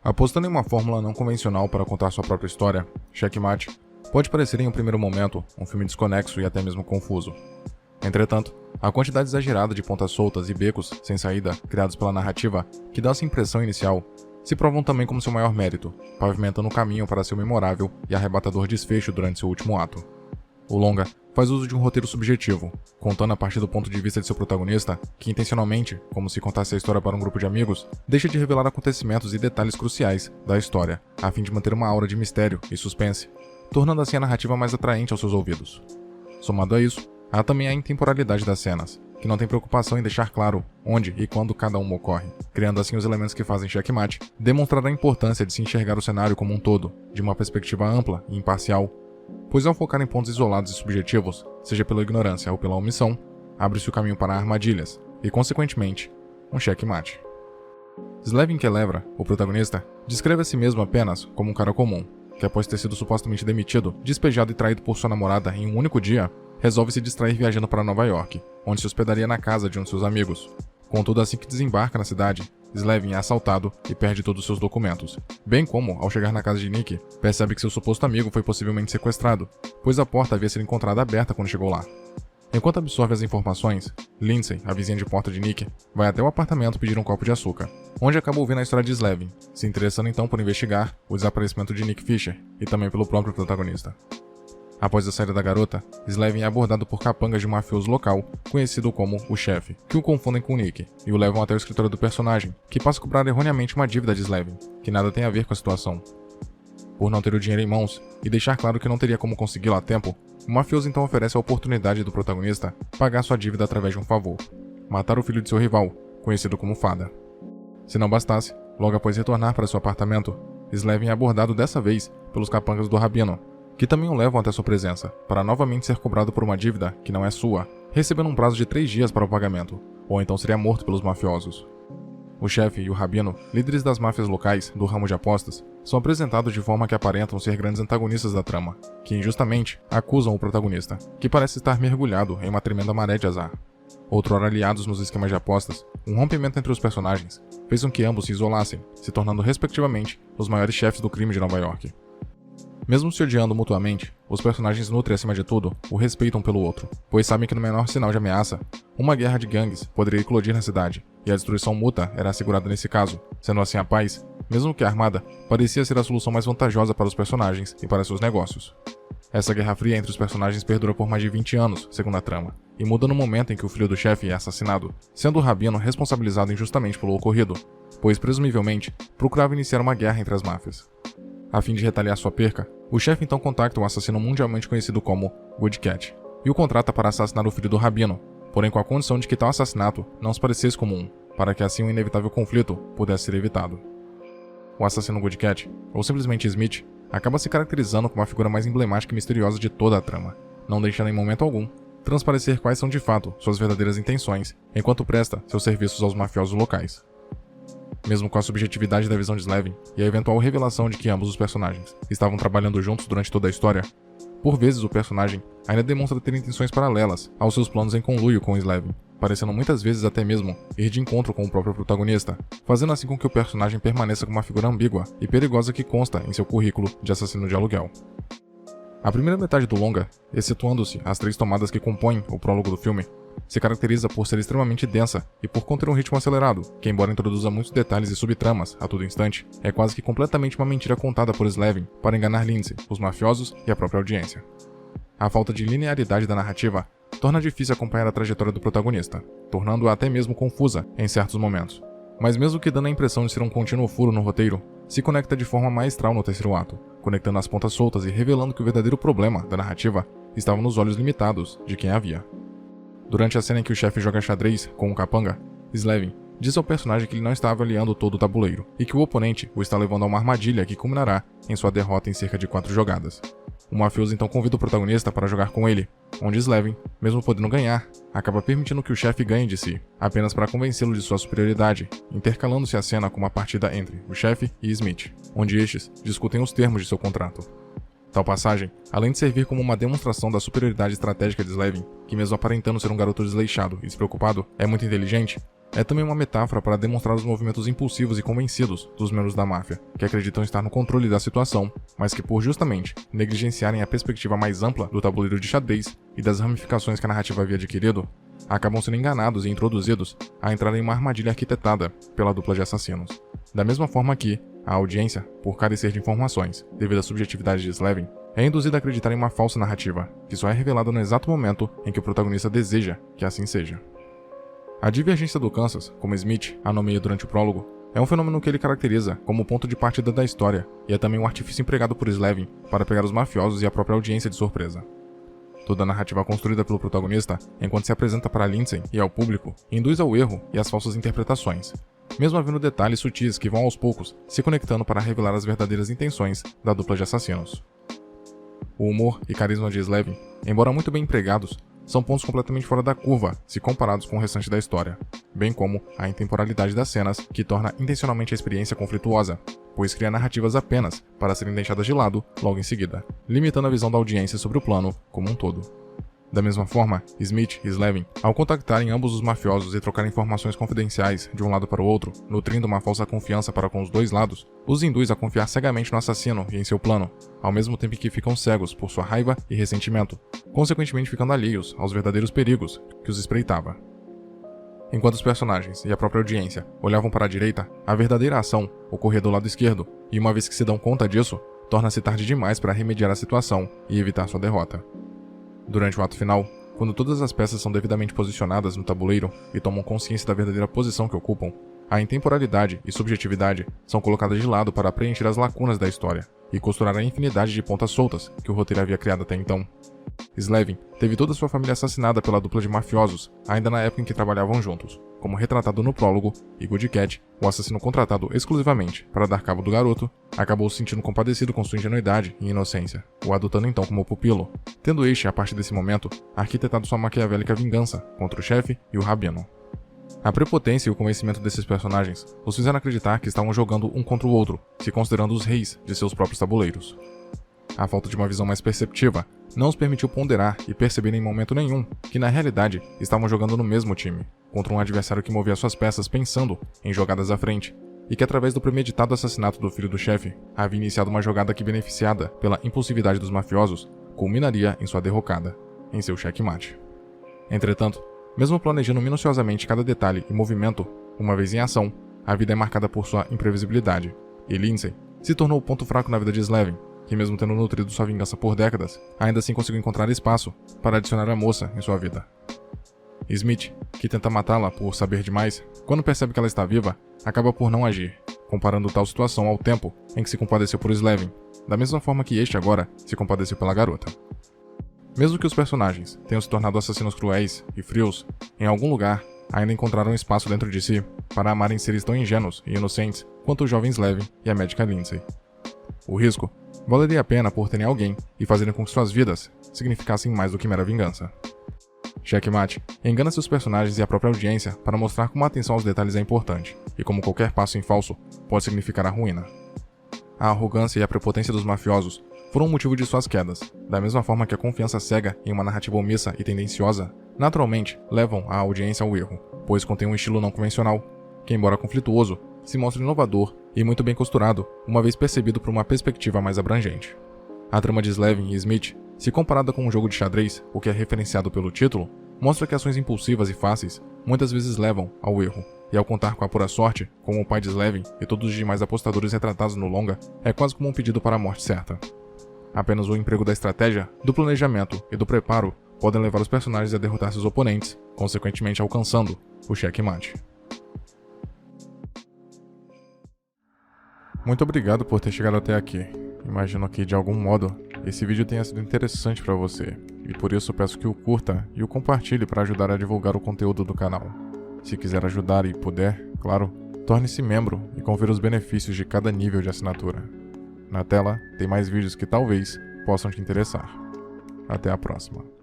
Apostando em uma fórmula não convencional para contar sua própria história, Checkmate pode parecer em um primeiro momento um filme desconexo e até mesmo confuso. Entretanto, a quantidade exagerada de pontas soltas e becos sem saída criados pela narrativa que dá essa impressão inicial se provam também como seu maior mérito, pavimentando o caminho para seu memorável e arrebatador desfecho durante seu último ato. O longa faz uso de um roteiro subjetivo, contando a partir do ponto de vista de seu protagonista, que intencionalmente, como se contasse a história para um grupo de amigos, deixa de revelar acontecimentos e detalhes cruciais da história, a fim de manter uma aura de mistério e suspense, tornando assim a narrativa mais atraente aos seus ouvidos. Somado a isso, há também a intemporalidade das cenas, que não tem preocupação em deixar claro onde e quando cada uma ocorre, criando assim os elementos que fazem Checkmate demonstrar a importância de se enxergar o cenário como um todo, de uma perspectiva ampla e imparcial, pois ao focar em pontos isolados e subjetivos, seja pela ignorância ou pela omissão, abre-se o caminho para armadilhas e, consequentemente, um checkmate. Slevin Kelevra, o protagonista, descreve a si mesmo apenas como um cara comum, que após ter sido supostamente demitido, despejado e traído por sua namorada em um único dia, resolve se distrair viajando para Nova York, onde se hospedaria na casa de um de seus amigos. Contudo, assim que desembarca na cidade, Slevin é assaltado e perde todos os seus documentos. Bem como, ao chegar na casa de Nick, percebe que seu suposto amigo foi possivelmente sequestrado, pois a porta havia sido encontrada aberta quando chegou lá. Enquanto absorve as informações, Lindsay, a vizinha de porta de Nick, vai até o apartamento pedir um copo de açúcar, onde acaba ouvindo a história de Slevin, se interessando então por investigar o desaparecimento de Nick Fisher e também pelo próprio protagonista. Após a saída da garota, Slevin é abordado por capangas de um mafioso local, conhecido como o Chefe, que o confundem com Nick e o levam até o escritório do personagem, que passa a cobrar erroneamente uma dívida de Slevin, que nada tem a ver com a situação. Por não ter o dinheiro em mãos e deixar claro que não teria como consegui-lo a tempo, o mafioso então oferece a oportunidade do protagonista pagar sua dívida através de um favor: matar o filho de seu rival, conhecido como Fada. Se não bastasse, logo após retornar para seu apartamento, Slevin é abordado dessa vez pelos capangas do Rabino, que também o levam até sua presença, para novamente ser cobrado por uma dívida que não é sua, recebendo um prazo de 3 dias para o pagamento, ou então seria morto pelos mafiosos. O chefe e o rabino, líderes das máfias locais do ramo de apostas, são apresentados de forma que aparentam ser grandes antagonistas da trama, que injustamente acusam o protagonista, que parece estar mergulhado em uma tremenda maré de azar. Outrora aliados nos esquemas de apostas, um rompimento entre os personagens fez com que ambos se isolassem, se tornando respectivamente os maiores chefes do crime de Nova York. Mesmo se odiando mutuamente, os personagens nutrem acima de tudo o respeito um pelo outro, pois sabem que no menor sinal de ameaça, uma guerra de gangues poderia eclodir na cidade, e a destruição mútua era assegurada nesse caso, sendo assim a paz, mesmo que armada, parecia ser a solução mais vantajosa para os personagens e para seus negócios. Essa guerra fria entre os personagens perdura por mais de 20 anos, segundo a trama, e muda no momento em que o filho do chefe é assassinado, sendo o rabino responsabilizado injustamente pelo ocorrido, pois presumivelmente procurava iniciar uma guerra entre as máfias. A fim de retaliar sua perca, o chefe então contacta um assassino mundialmente conhecido como Good Cat, e o contrata para assassinar o filho do rabino, porém com a condição de que tal assassinato não se parecesse comum, para que assim um inevitável conflito pudesse ser evitado. O assassino Good Cat, ou simplesmente Smith, acaba se caracterizando como a figura mais emblemática e misteriosa de toda a trama, não deixando em momento algum transparecer quais são de fato suas verdadeiras intenções, enquanto presta seus serviços aos mafiosos locais. Mesmo com a subjetividade da visão de Slevin e a eventual revelação de que ambos os personagens estavam trabalhando juntos durante toda a história, por vezes o personagem ainda demonstra ter intenções paralelas aos seus planos em conluio com Slevin, parecendo muitas vezes até mesmo ir de encontro com o próprio protagonista, fazendo assim com que o personagem permaneça como uma figura ambígua e perigosa que consta em seu currículo de assassino de aluguel. A primeira metade do longa, excetuando-se as 3 tomadas que compõem o prólogo do filme, se caracteriza por ser extremamente densa e por conter um ritmo acelerado, que embora introduza muitos detalhes e subtramas a todo instante, é quase que completamente uma mentira contada por Slevin para enganar Lindsay, os mafiosos e a própria audiência. A falta de linearidade da narrativa torna difícil acompanhar a trajetória do protagonista, tornando-a até mesmo confusa em certos momentos. Mas mesmo que dando a impressão de ser um contínuo furo no roteiro, se conecta de forma maestral no terceiro ato, conectando as pontas soltas e revelando que o verdadeiro problema da narrativa estava nos olhos limitados de quem a via. Durante a cena em que o chefe joga xadrez com o capanga, Slevin diz ao personagem que ele não está avaliando todo o tabuleiro, e que o oponente o está levando a uma armadilha que culminará em sua derrota em cerca de 4 jogadas. O mafioso então convida o protagonista para jogar com ele, onde Slevin, mesmo podendo ganhar, acaba permitindo que o chefe ganhe de si, apenas para convencê-lo de sua superioridade, intercalando-se a cena com uma partida entre o chefe e Smith, onde estes discutem os termos de seu contrato. Tal passagem, além de servir como uma demonstração da superioridade estratégica de Slevin, que mesmo aparentando ser um garoto desleixado e despreocupado, é muito inteligente, é também uma metáfora para demonstrar os movimentos impulsivos e convencidos dos membros da máfia, que acreditam estar no controle da situação, mas que por justamente negligenciarem a perspectiva mais ampla do tabuleiro de xadrez e das ramificações que a narrativa havia adquirido, acabam sendo enganados e introduzidos a entrar em uma armadilha arquitetada pela dupla de assassinos. Da mesma forma que a audiência, por carecer de informações devido à subjetividade de Slevin, é induzida a acreditar em uma falsa narrativa, que só é revelada no exato momento em que o protagonista deseja que assim seja. A divergência do Kansas, como Smith a nomeia durante o prólogo, é um fenômeno que ele caracteriza como ponto de partida da história e é também um artifício empregado por Slevin para pegar os mafiosos e a própria audiência de surpresa. Toda a narrativa construída pelo protagonista, enquanto se apresenta para Lindsay e ao público, induz ao erro e às falsas interpretações, mesmo havendo detalhes sutis que vão aos poucos se conectando para revelar as verdadeiras intenções da dupla de assassinos. O humor e carisma de Slevin, embora muito bem empregados, são pontos completamente fora da curva se comparados com o restante da história, bem como a intemporalidade das cenas, que torna intencionalmente a experiência conflituosa, pois cria narrativas apenas para serem deixadas de lado logo em seguida, limitando a visão da audiência sobre o plano como um todo. Da mesma forma, Smith e Slevin, ao contactarem ambos os mafiosos e trocarem informações confidenciais de um lado para o outro, nutrindo uma falsa confiança para com os dois lados, os induz a confiar cegamente no assassino e em seu plano, ao mesmo tempo que ficam cegos por sua raiva e ressentimento, consequentemente ficando alheios aos verdadeiros perigos que os espreitava. Enquanto os personagens e a própria audiência olhavam para a direita, a verdadeira ação ocorria do lado esquerdo, e uma vez que se dão conta disso, torna-se tarde demais para remediar a situação e evitar sua derrota. Durante o ato final, quando todas as peças são devidamente posicionadas no tabuleiro e tomam consciência da verdadeira posição que ocupam, a intemporalidade e subjetividade são colocadas de lado para preencher as lacunas da história e costurar a infinidade de pontas soltas que o roteiro havia criado até então. Slevin teve toda sua família assassinada pela dupla de mafiosos, ainda na época em que trabalhavam juntos, como retratado no prólogo, e Good Cat, o assassino contratado exclusivamente para dar cabo do garoto, acabou se sentindo compadecido com sua ingenuidade e inocência, o adotando então como pupilo, tendo este, a partir desse momento, arquitetado sua maquiavélica vingança contra o chefe e o rabino. A prepotência e o convencimento desses personagens os fizeram acreditar que estavam jogando um contra o outro, se considerando os reis de seus próprios tabuleiros. A falta de uma visão mais perceptiva não os permitiu ponderar e perceber em momento nenhum que na realidade estavam jogando no mesmo time, contra um adversário que movia suas peças pensando em jogadas à frente, e que através do premeditado assassinato do filho do chefe, havia iniciado uma jogada que, beneficiada pela impulsividade dos mafiosos, culminaria em sua derrocada, em seu checkmate. Entretanto, mesmo planejando minuciosamente cada detalhe e movimento, uma vez em ação, a vida é marcada por sua imprevisibilidade, e Lindsay se tornou o ponto fraco na vida de Slevin, que mesmo tendo nutrido sua vingança por décadas, ainda assim conseguiu encontrar espaço para adicionar a moça em sua vida. Smith, que tenta matá-la por saber demais, quando percebe que ela está viva, acaba por não agir, comparando tal situação ao tempo em que se compadeceu por Slevin, da mesma forma que este agora se compadeceu pela garota. Mesmo que os personagens tenham se tornado assassinos cruéis e frios, em algum lugar ainda encontraram espaço dentro de si para amarem seres tão ingênuos e inocentes quanto o jovem Slevin e a médica Lindsay. O risco valeria a pena por terem alguém e fazerem com que suas vidas significassem mais do que mera vingança. Checkmate engana seus personagens e a própria audiência para mostrar como a atenção aos detalhes é importante, e como qualquer passo em falso pode significar a ruína. A arrogância e a prepotência dos mafiosos foram o motivo de suas quedas, da mesma forma que a confiança cega em uma narrativa omissa e tendenciosa naturalmente levam a audiência ao erro, pois contém um estilo não convencional, que embora conflituoso, se mostra inovador e muito bem costurado, uma vez percebido por uma perspectiva mais abrangente. A trama de Slevin e Smith, se comparada com um jogo de xadrez, o que é referenciado pelo título, mostra que ações impulsivas e fáceis muitas vezes levam ao erro, e ao contar com a pura sorte, como o pai de Slevin e todos os demais apostadores retratados no longa, é quase como um pedido para a morte certa. Apenas o emprego da estratégia, do planejamento e do preparo podem levar os personagens a derrotar seus oponentes, consequentemente alcançando o checkmate. Muito obrigado por ter chegado até aqui. Imagino que, de algum modo, esse vídeo tenha sido interessante para você, e por isso peço que o curta e o compartilhe para ajudar a divulgar o conteúdo do canal. Se quiser ajudar e puder, claro, torne-se membro e confira os benefícios de cada nível de assinatura. Na tela, tem mais vídeos que talvez possam te interessar. Até a próxima.